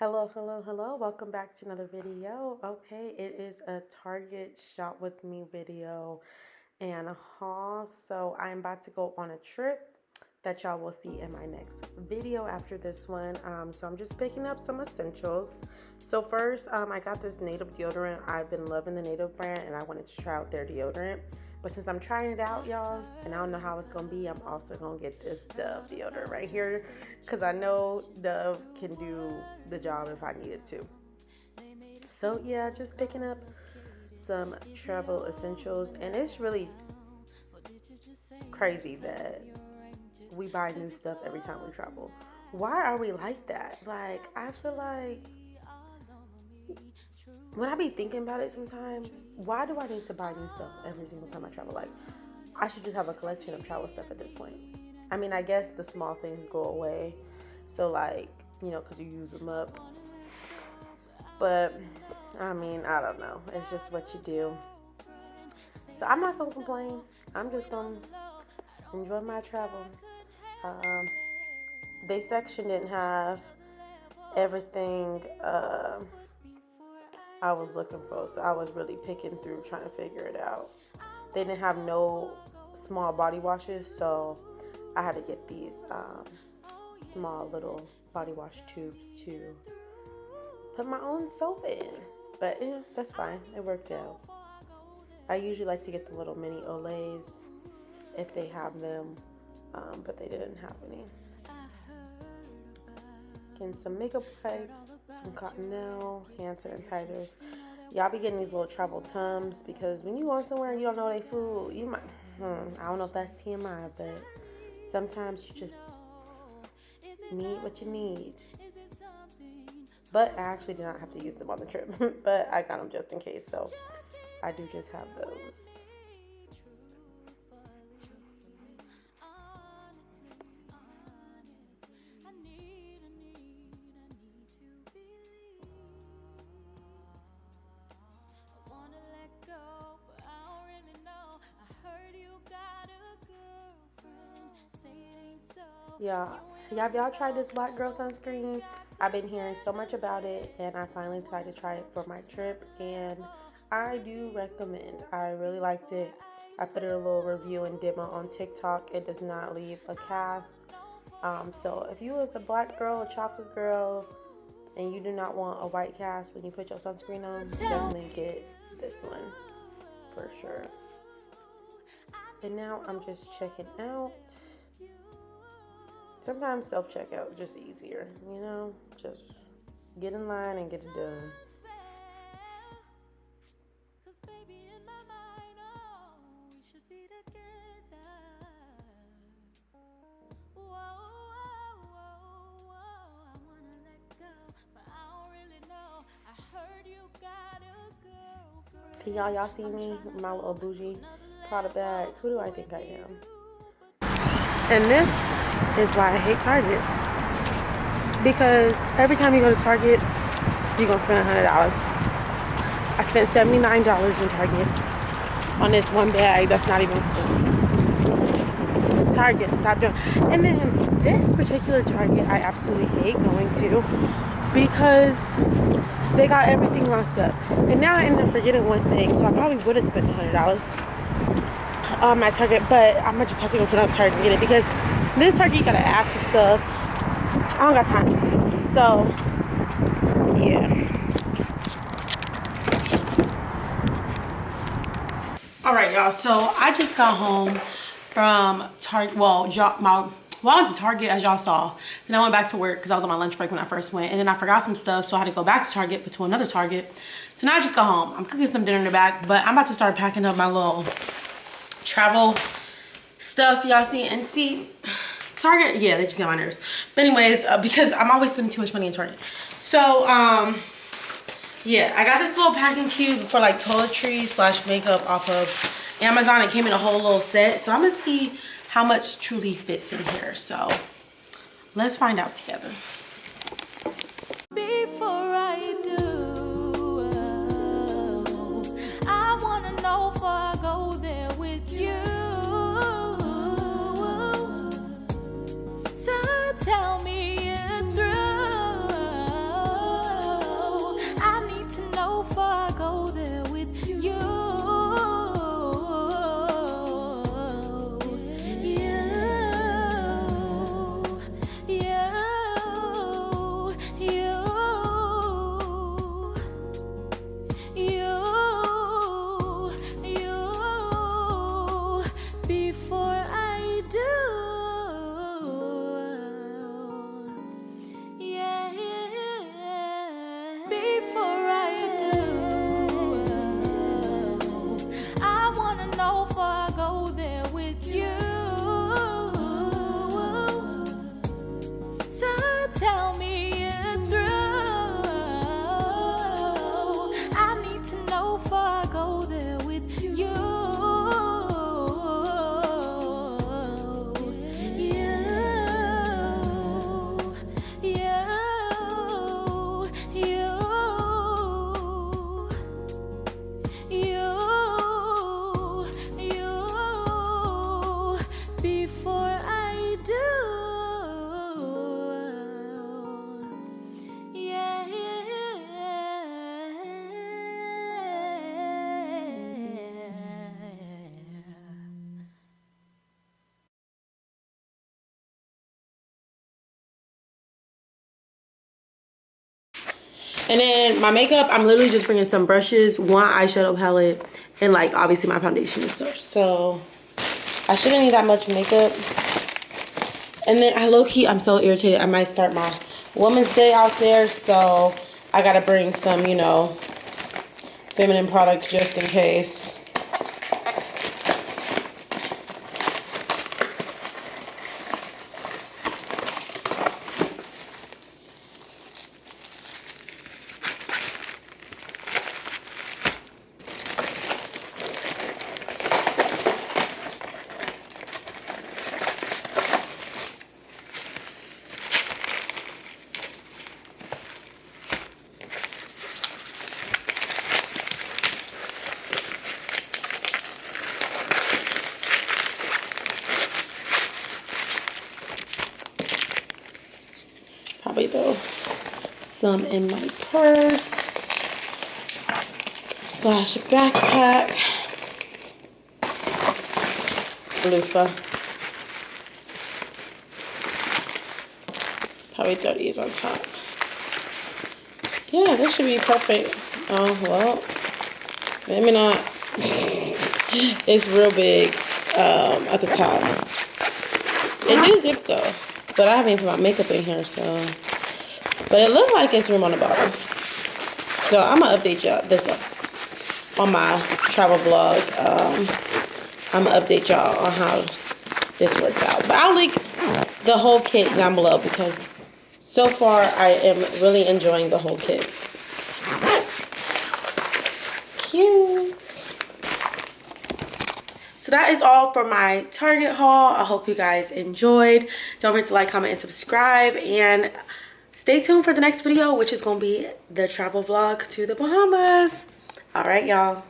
Hello, hello, hello. Welcome back to another video. Okay, it is a Target shop with me video and a haul. So I'm about to go on a trip that y'all will see in my next video after this one. So I'm just picking up some essentials. So first, I got this Native deodorant. I've been loving the Native brand and I wanted to try out their deodorant. But since I'm trying it out, y'all, and I don't know how it's gonna be, I'm also gonna get this Dove deodorant right here because I know Dove can do the job if I needed to. So yeah, just picking up some travel essentials, and it's really crazy that we buy new stuff every time we travel. Why are we like that? Like, I feel like when I be thinking about it sometimes, why do I need to buy new stuff every single time I travel? Like, I should just have a collection of travel stuff at this point. I mean, I guess the small things go away. So, like, because you use them up. But, I mean, I don't know. It's just what you do. So, I'm not going to complain. I'm just going to enjoy my travel. They section didn't have everything I was looking for. So, I was really picking through trying to figure it out. They didn't have no small body washes, so I had to get these small little body wash tubes to put my own soap in. But yeah, that's fine. It worked out. I usually like to get the little mini Olays if they have them, but they didn't have any. Getting some makeup wipes, some Cottonelle, hand sanitizers. Y'all be getting these little travel Tums because when you go somewhere and you don't know they food, you might, I don't know if that's TMI, but sometimes you just need what you need. But I actually did not have to use them on the trip, but I got them just in case, so I do just have those. Yeah, have y'all tried this Black Girl sunscreen? I've been hearing so much about it, and I finally decided to try it for my trip, and I do recommend. I really liked it. I put in a little review and demo on TikTok. It does not leave a cast. So if you was a black girl, a chocolate girl, and you do not want a white cast when you put your sunscreen on, definitely get this one for sure. And now I'm just checking out. Sometimes self-checkout is just easier, just get in line and get it done. Y'all see me with my little bougie Prada bag? Who do I think I am? And this is why I hate Target. Because every time you go to Target, you're going to spend $100. I spent $79 in Target on this one bag that's not even Target. Stop doing. And then this particular Target I absolutely hate going to because they got everything locked up. And now I ended up forgetting one thing, so I probably would have spent $100 on my Target, but I'm gonna just have to go to another Target and get it because this Target you gotta ask for stuff. I don't got time. So yeah. Alright, y'all, so I just got home from Target. I went to Target, as y'all saw. Then I went back to work because I was on my lunch break when I first went. And then I forgot some stuff, so I had to go back to Target, but to another Target. So now I just got home. I'm cooking some dinner in the back, but I'm about to start packing up my little travel stuff, y'all see. And see, Target, yeah, they just got my nerves. But anyways, because I'm always spending too much money in Target. So, yeah, I got this little packing cube for like toiletries / makeup off of Amazon. It came in a whole little set. So I'm gonna see how much truly fits in here. So let's find out together. Before I do, I wanna know before I go there with you. So tell me it through. And then my makeup, I'm literally just bringing some brushes, one eyeshadow palette, and like obviously my foundation and stuff. So I shouldn't need that much makeup. And then I low-key, I'm so irritated. I might start my Women's Day out there, so I gotta bring some, you know, feminine products just in case. Probably throw some in my purse slash backpack. Loofah. Probably throw these on top. Yeah, this should be perfect. Oh, well, maybe not. It's real big at the top. It do zip though. But I haven't even put my makeup in here, so. But it looked like it's room on the bottom. So I'm gonna update y'all this on my travel vlog. I'm gonna update y'all on how this works out. But I'll link the whole kit down below because so far I am really enjoying the whole kit. Cute. So that is all for my Target haul. I hope you guys enjoyed. Don't forget to like, comment, and subscribe. And stay tuned for the next video, which is going to be the travel vlog to the Bahamas. All right, y'all.